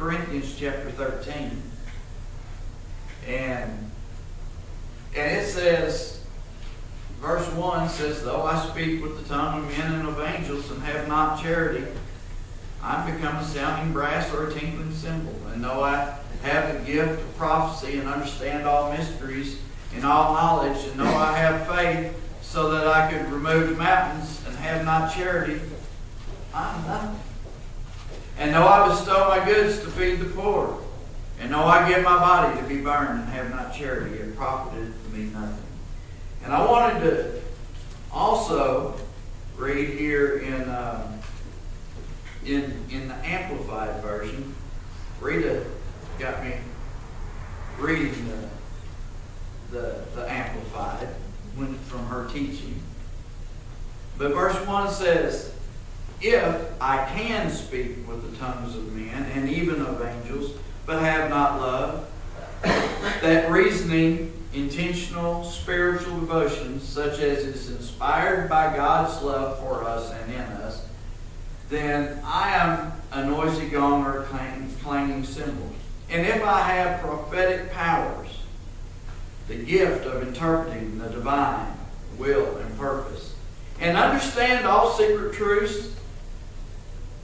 Corinthians chapter 13. And it says, verse 1 says, though I speak with the tongue of men and of angels and have not charity, I become a sounding brass or a tinkling cymbal. And though I have the gift of prophecy and understand all mysteries and all knowledge, and though I have faith so that I could remove mountains and have not charity, I'm nothing. And though I bestow my goods to feed the poor, and though I give my body to be burned and have not charity, it profited me nothing. And I wanted to also read here in the Amplified version. Rita got me reading the Amplified from her teaching. But verse 1 says, if I can speak with the tongues of men and even of angels, but have not love, that reasoning, intentional, spiritual devotion, such as is inspired by God's love for us and in us, then I am a noisy gong or a clanging cymbal. And if I have prophetic powers, the gift of interpreting the divine will and purpose, and understand all secret truths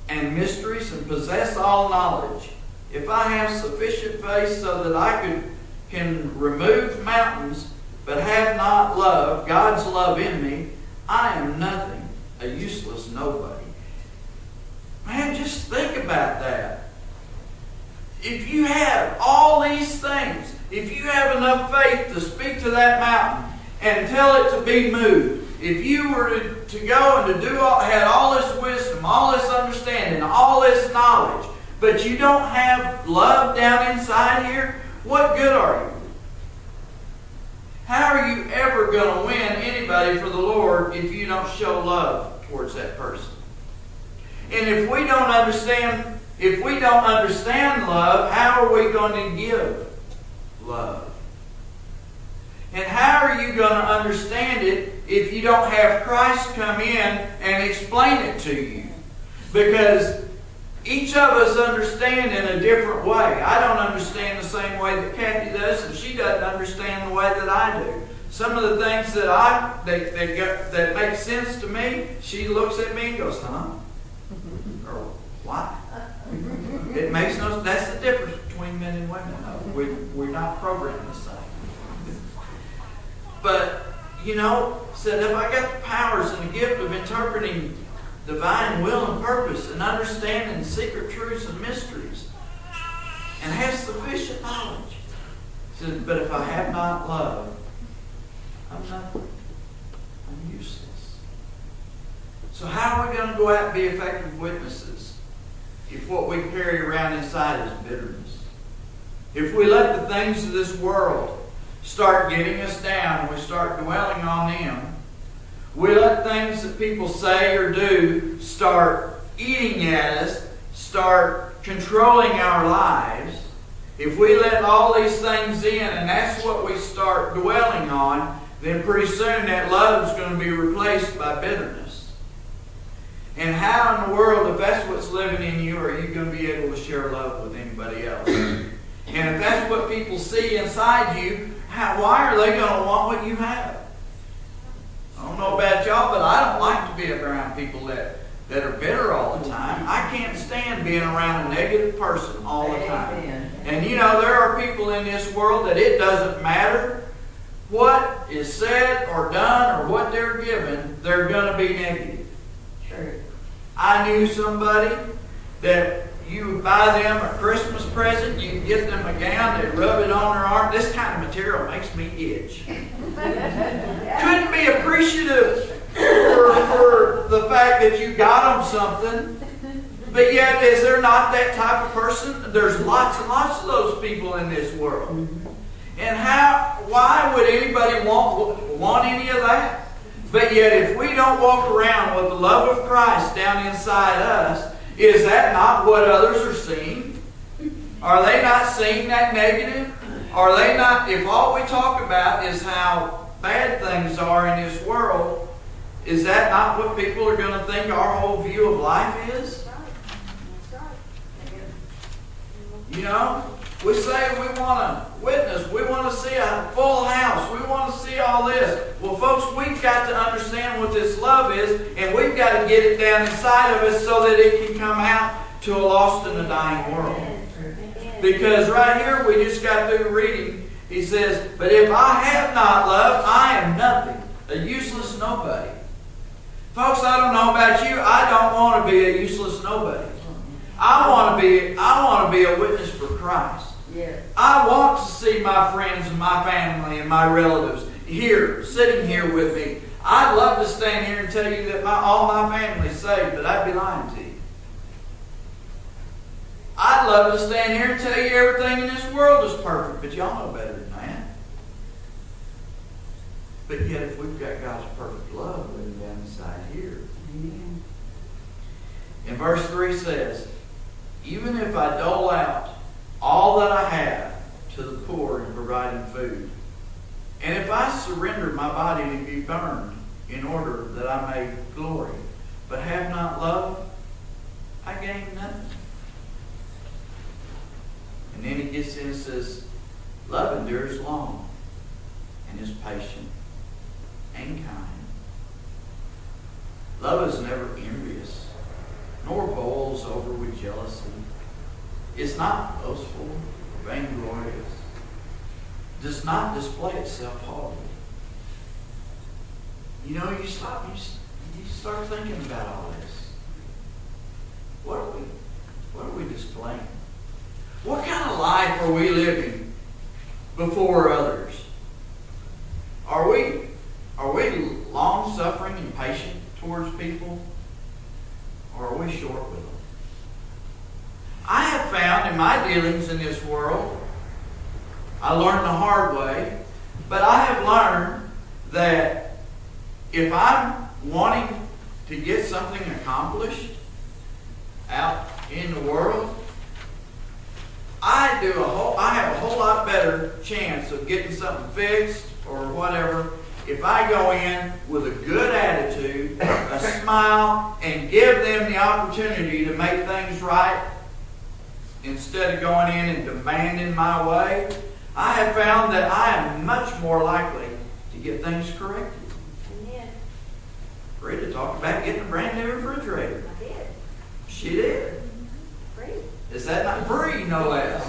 and mysteries, and possess all knowledge, if I have sufficient faith so that I can remove mountains, but have not love, God's love in me, I am nothing, a useless nobody. Man, just think about that. If you have all these things, if you have enough faith to speak to that mountain and tell it to be moved, if you were to go and to had all this wisdom, all this understanding, all this knowledge, but you don't have love down inside here, what good are you? How are you ever going to win anybody for the Lord if you don't show love towards that person? And if we don't understand love, how are we going to give love? And how are you going to understand it if you don't have Christ come in and explain it to you? Because each of us understand in a different way. I don't understand the same way that Kathy does, and she doesn't understand the way that I do. Some of the things that make sense to me, she looks at me and goes, huh? Or why? It makes no sense. That's the difference between men and women. We're not programmed the same. But, said if I got the powers and the gift of interpreting divine will and purpose and understanding secret truths and mysteries and have sufficient knowledge, said, but if I have not love, I'm nothing. I'm useless. So how are we going to go out and be effective witnesses if what we carry around inside is bitterness? If we let the things of this world start getting us down and we start dwelling on them, we let things that people say or do start eating at us, start controlling our lives. If we let all these things in and that's what we start dwelling on, then pretty soon that love is going to be replaced by bitterness. And how in the world, if that's what's living in you, are you going to be able to share love with anybody else? And if that's what people see inside you, why are they going to want what you have? I don't know about y'all, but I don't like to be around people that are bitter all the time. I can't stand being around a negative person all the time. And there are people in this world that it doesn't matter what is said or done or what they're given, they're going to be negative. Sure. I knew somebody that you would buy them a Christmas present, you get them a gown, they rub it on their arm. This kind of material makes me itch. Couldn't be appreciative for the fact that you got them something. But yet, is there not that type of person? There's lots and lots of those people in this world. And why would anybody want any of that? But yet, if we don't walk around with the love of Christ down inside us, is that not what others are seeing? Are they not seeing that negative? Are they not, if all we talk about is how bad things are in this world, is that not what people are going to think our whole view of life is? You know, we say we want to witness. We want to see a full house. We want to see all this. Well, folks, we've got to understand what this love is, and we've got to get it down inside of us so that it can come out to a lost and a dying world. Because right here, we just got through reading, he says, but if I have not love, I am nothing, a useless nobody. Folks, I don't know about you. I don't want to be a useless nobody. I want to be a witness for Christ. Yes. I want to see my friends and my family and my relatives here, sitting here with me. I'd love to stand here and tell you that all my family's saved, but I'd be lying to you. I'd love to stand here and tell you everything in this world is perfect, but y'all know better than that. But yet, if we've got God's perfect love living down inside here. Amen. And verse 3 says, even if I dole out all that I have to the poor in providing food, and if I surrender my body to be burned in order that I may glory, but have not love, I gain nothing. And then he gets in and says, love endures long and is patient and kind. Love is never envious, nor boils over with jealousy. It's not boastful, vainglorious, does not display itself haughtily. You know, you start thinking about all this. What are we displaying? What kind of life are we living before others? Are we long-suffering and patient towards people? Or are we short with them? I have found in my dealings in this world, I learned the hard way, but I have learned that if I'm wanting to get something accomplished out in the world, I have a whole lot better chance of getting something fixed or whatever if I go in with a good attitude, a smile, and give them the opportunity to make things right instead of going in and demanding my way. I have found that I am much more likely to get things corrected. Amen. Rita talked about getting a brand new refrigerator. I did. She did. Free. Is that not free, no less?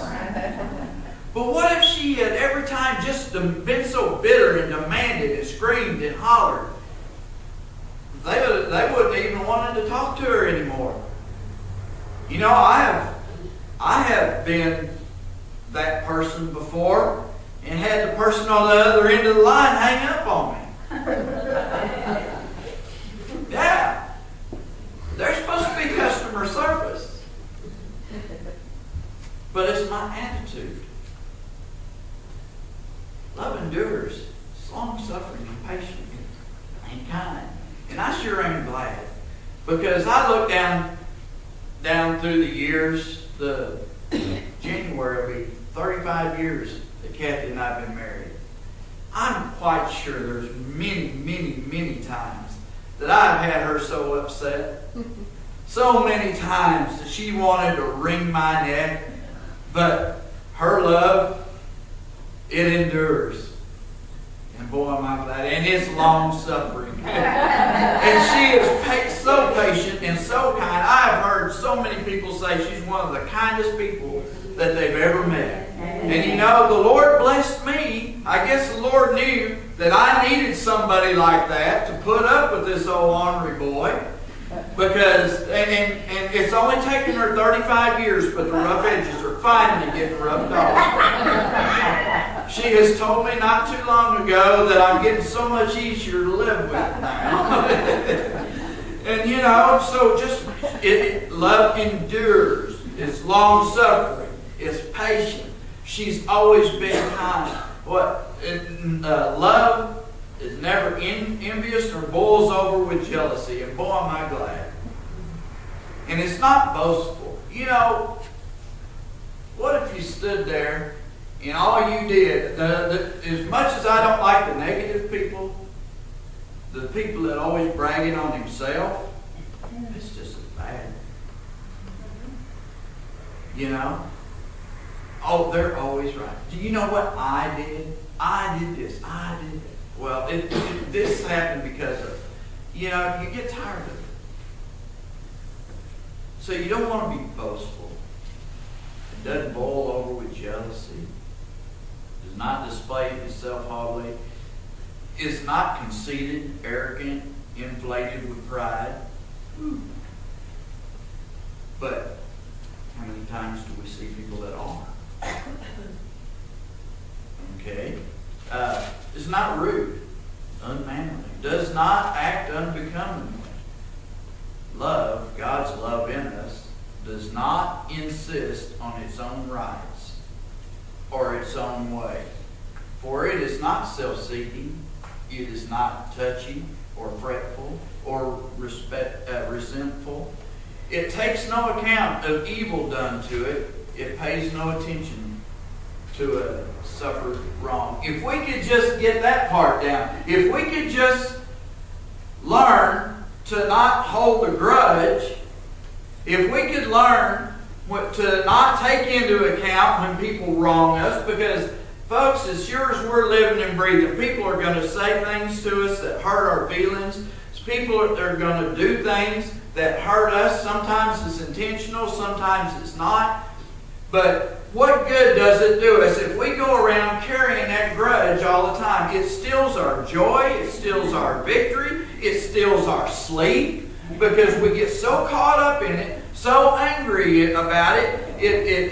But what if she had every time just been so bitter and demanded and screamed and hollered? They wouldn't even wanted to talk to her anymore. You know, I have been that person before and had the person on the other end of the line hang up on me. Yeah. They're supposed to be customer service. But it's my attitude. Love endures, it's long-suffering and patient and kind. And I sure am glad. Because I look down through the years, the January will be 35 years that Kathy and I have been married. I'm quite sure there's many, many, many times that I've had her so upset. So many times that she wanted to wring my neck. But her love, it endures. And boy, am I glad. And it's long-suffering. And she is so patient and so kind. I've heard so many people say she's one of the kindest people that they've ever met. And you know, the Lord blessed me. I guess the Lord knew that I needed somebody like that to put up with this old ornery boy. Because, and it's only taken her 35 years, but the rough edges are finally getting rubbed off. She has told me not too long ago that I'm getting so much easier to live with now. And you know, so love endures. It's long-suffering. It's patient. She's always been kind. Love is never envious or boils over with jealousy. And boy, am I glad. And it's not boastful. You know, what if you stood there and all you did, as much as I don't like the negative people, the people that always bragging on himself, it's just as bad. You know? Oh, they're always right. Do you know what I did? I did this. I did that. Well, this happened because of, you get tired of it. So you don't want to be boastful. It doesn't boil over with jealousy. Does not display itself haughtily. Is not conceited, arrogant, inflated with pride. But how many times do we see people that are? Okay. Is not rude, unmanly. Does not act unbecomingly. Love, God's love in us, does not insist on its own rights or its own way. For it is not self-seeking. It is not touchy or fretful or resentful. It takes no account of evil done to it. It pays no attention to a suffered wrong. If we could just get that part down, if we could just learn to not hold a grudge, if we could learn to not take into account when people wrong us, because folks, as sure as we're living and breathing, people are going to say things to us that hurt our feelings. People are going to do things that hurt us. Sometimes it's intentional, sometimes it's not. But what good does it do us if we go around carrying that grudge all the time? It steals our joy, it steals our victory, it steals our sleep, because we get so caught up in it, so angry about it. It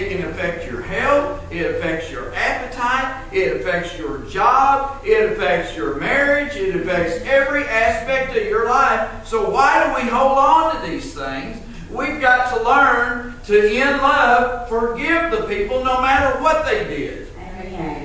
can affect your health, it affects your appetite, it affects your job, it affects your marriage, it affects every aspect of your life. So why do we hold on to these things? We've got to learn to, in love, forgive the people no matter what they did. Amen.